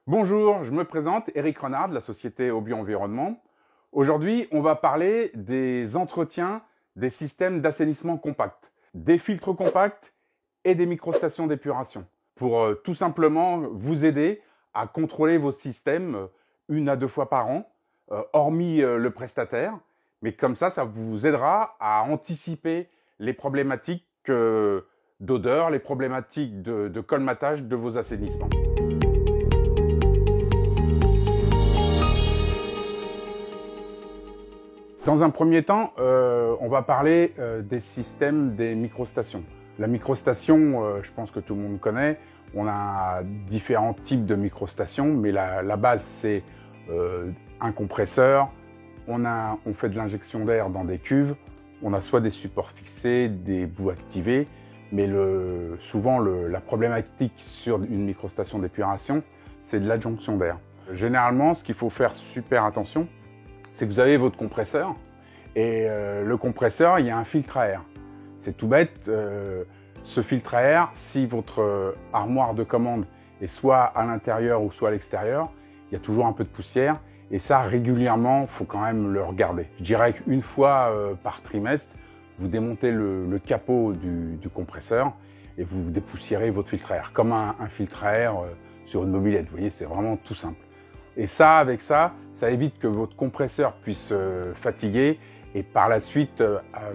Bonjour, je me présente, Eric Renard de la société Obio Environnement. Aujourd'hui, on va parler des entretiens des systèmes d'assainissement compact, des filtres compacts et des microstations d'épuration pour tout simplement vous aider à contrôler vos systèmes 1 à 2 fois par an, hormis le prestataire. Mais comme ça vous aidera à anticiper les problématiques d'odeur, les problématiques de colmatage de vos assainissements. Dans un premier temps, on va parler des systèmes des microstations. La microstation, je pense que tout le monde connaît. On a différents types de microstations, mais la base, c'est un compresseur. On fait de l'injection d'air dans des cuves. On a soit des supports fixés, des bouts activés. Mais souvent, la problématique sur une microstation d'épuration, c'est de l'adjonction d'air. Généralement, ce qu'il faut faire super attention, c'est que vous avez votre compresseur, et le compresseur, il y a un filtre à air. C'est tout bête, ce filtre à air, si votre armoire de commande est soit à l'intérieur ou soit à l'extérieur, il y a toujours un peu de poussière, et ça, régulièrement, il faut quand même le regarder. Je dirais qu'une fois par trimestre, vous démontez le capot du compresseur, et vous dépoussiérez votre filtre à air, comme un filtre à air sur une mobilette. Vous voyez, c'est vraiment tout simple. Et ça, avec ça évite que votre compresseur puisse fatiguer et par la suite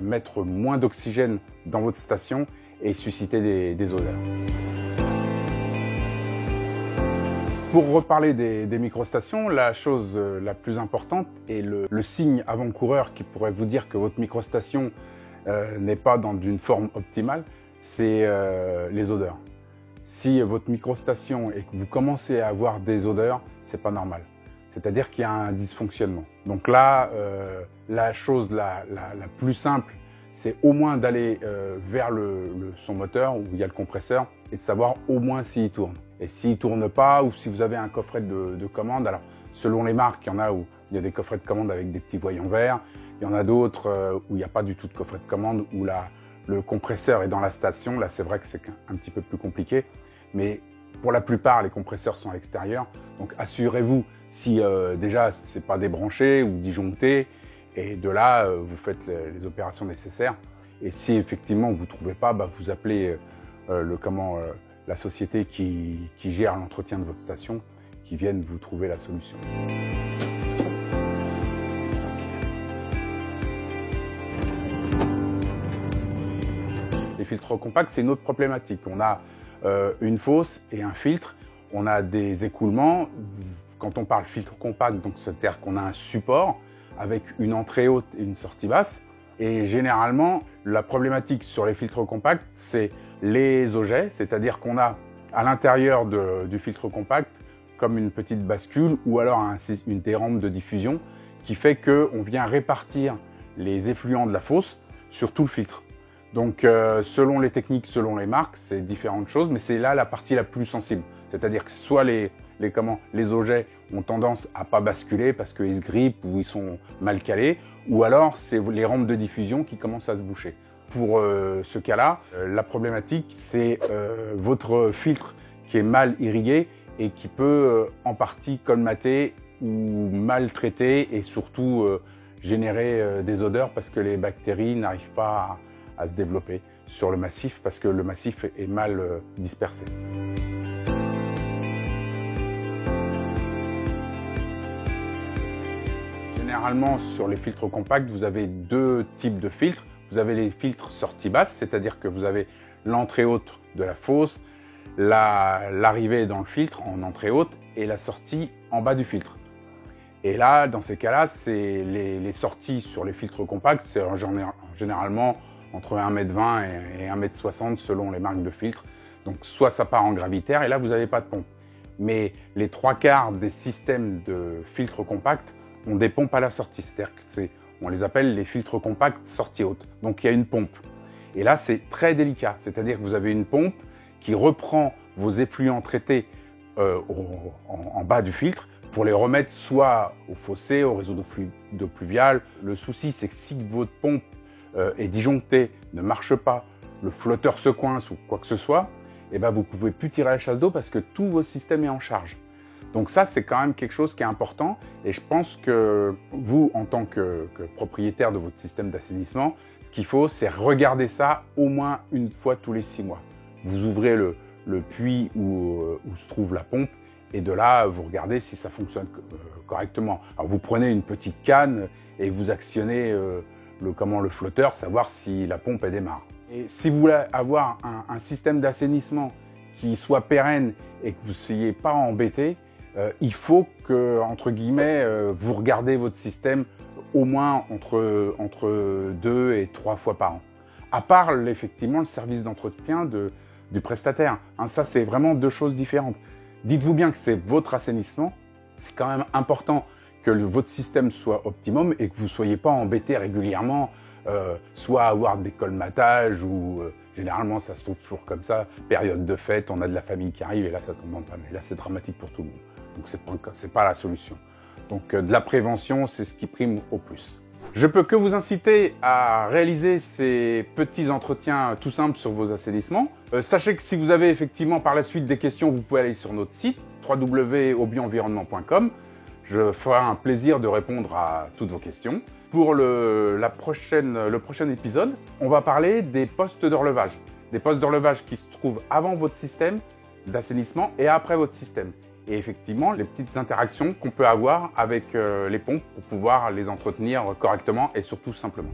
mettre moins d'oxygène dans votre station et susciter des odeurs. Pour reparler des microstations, la chose la plus importante et le signe avant-coureur qui pourrait vous dire que votre microstation n'est pas dans une forme optimale, c'est les odeurs. Si votre microstation et que vous commencez à avoir des odeurs, c'est pas normal. C'est-à-dire qu'il y a un dysfonctionnement. Donc là, la chose la plus simple, c'est au moins d'aller vers son moteur où il y a le compresseur et de savoir au moins s'il tourne. Et s'il tourne pas ou si vous avez un coffret de commande, alors selon les marques, il y en a où il y a des coffrets de commande avec des petits voyants verts, il y en a d'autres où il n'y a pas du tout de coffret de commande, où le compresseur est dans la station. Là, c'est vrai que c'est un petit peu plus compliqué, mais pour la plupart, les compresseurs sont à l'extérieur. Donc, assurez-vous si déjà c'est pas débranché ou disjoncté, et de là, vous faites les opérations nécessaires. Et si effectivement vous trouvez pas, vous appelez la société qui gère l'entretien de votre station, qui viennent vous trouver la solution. Les filtres compacts, c'est une autre problématique. On a une fosse et un filtre. On a des écoulements. Quand on parle filtre compact, donc c'est-à-dire qu'on a un support avec une entrée haute et une sortie basse. Et généralement, la problématique sur les filtres compacts, c'est les ojets, c'est-à-dire qu'on a à l'intérieur du filtre compact comme une petite bascule ou alors des rampes de diffusion qui fait qu'on vient répartir les effluents de la fosse sur tout le filtre. Donc, selon les techniques, selon les marques, c'est différentes choses, mais c'est là la partie la plus sensible. C'est-à-dire que soit les ojets ont tendance à pas basculer parce qu'ils se grippent ou ils sont mal calés, ou alors c'est les rampes de diffusion qui commencent à se boucher. Pour ce cas-là, la problématique, c'est votre filtre qui est mal irrigué et qui peut en partie colmater ou mal traiter et surtout générer des odeurs parce que les bactéries n'arrivent pas à se développer sur le massif parce que le massif est mal dispersé. Généralement, sur les filtres compacts, vous avez deux types de filtres. Vous avez les filtres sortie basse, c'est-à-dire que vous avez l'entrée haute de la fosse, l'arrivée dans le filtre en entrée haute et la sortie en bas du filtre. Et là, dans ces cas-là, c'est les sorties sur les filtres compacts, c'est généralement entre 1,20 m et 1,60 m selon les marques de filtres. Donc soit ça part en gravitaire et là vous n'avez pas de pompe. Mais les 3/4 des systèmes de filtres compacts ont des pompes à la sortie. C'est-à-dire qu'on les appelle les filtres compacts sortie haute. Donc il y a une pompe. Et là c'est très délicat. C'est-à-dire que vous avez une pompe qui reprend vos effluents traités en bas du filtre pour les remettre soit au fossé, au réseau d'eau pluviale. Le souci c'est que si votre pompe est disjoncté, ne marche pas, le flotteur se coince ou quoi que ce soit, et ben vous ne pouvez plus tirer la chasse d'eau parce que tout votre système est en charge. Donc ça, c'est quand même quelque chose qui est important. Et je pense que vous, en tant que propriétaire de votre système d'assainissement, ce qu'il faut, c'est regarder ça au moins une fois tous les 6 mois. Vous ouvrez le puits où se trouve la pompe et de là, vous regardez si ça fonctionne correctement. Alors vous prenez une petite canne et vous actionnez le flotteur, savoir si la pompe elle démarre. Et si vous voulez avoir un système d'assainissement qui soit pérenne et que vous ne soyez pas embêté, il faut que, entre guillemets, vous regardez votre système au moins entre 2 et 3 fois par an. À part, effectivement, le service d'entretien du prestataire. Hein, ça, c'est vraiment 2 choses différentes. Dites-vous bien que c'est votre assainissement. C'est quand même important que votre système soit optimum et que vous ne soyez pas embêté régulièrement, soit à avoir des colmatages ou généralement ça se trouve toujours comme ça, période de fête, on a de la famille qui arrive et là ça tombe en panne. Et là c'est dramatique pour tout le monde. Donc c'est pas la solution. Donc de la prévention, c'est ce qui prime au plus. Je peux que vous inciter à réaliser ces petits entretiens tout simples sur vos assainissements. Sachez que si vous avez effectivement par la suite des questions, vous pouvez aller sur notre site www.obioenvironnement.com. Je ferai un plaisir de répondre à toutes vos questions. Pour le prochain épisode, on va parler des postes de relevage. Des postes de relevage qui se trouvent avant votre système d'assainissement et après votre système. Et effectivement, les petites interactions qu'on peut avoir avec les pompes pour pouvoir les entretenir correctement et surtout simplement.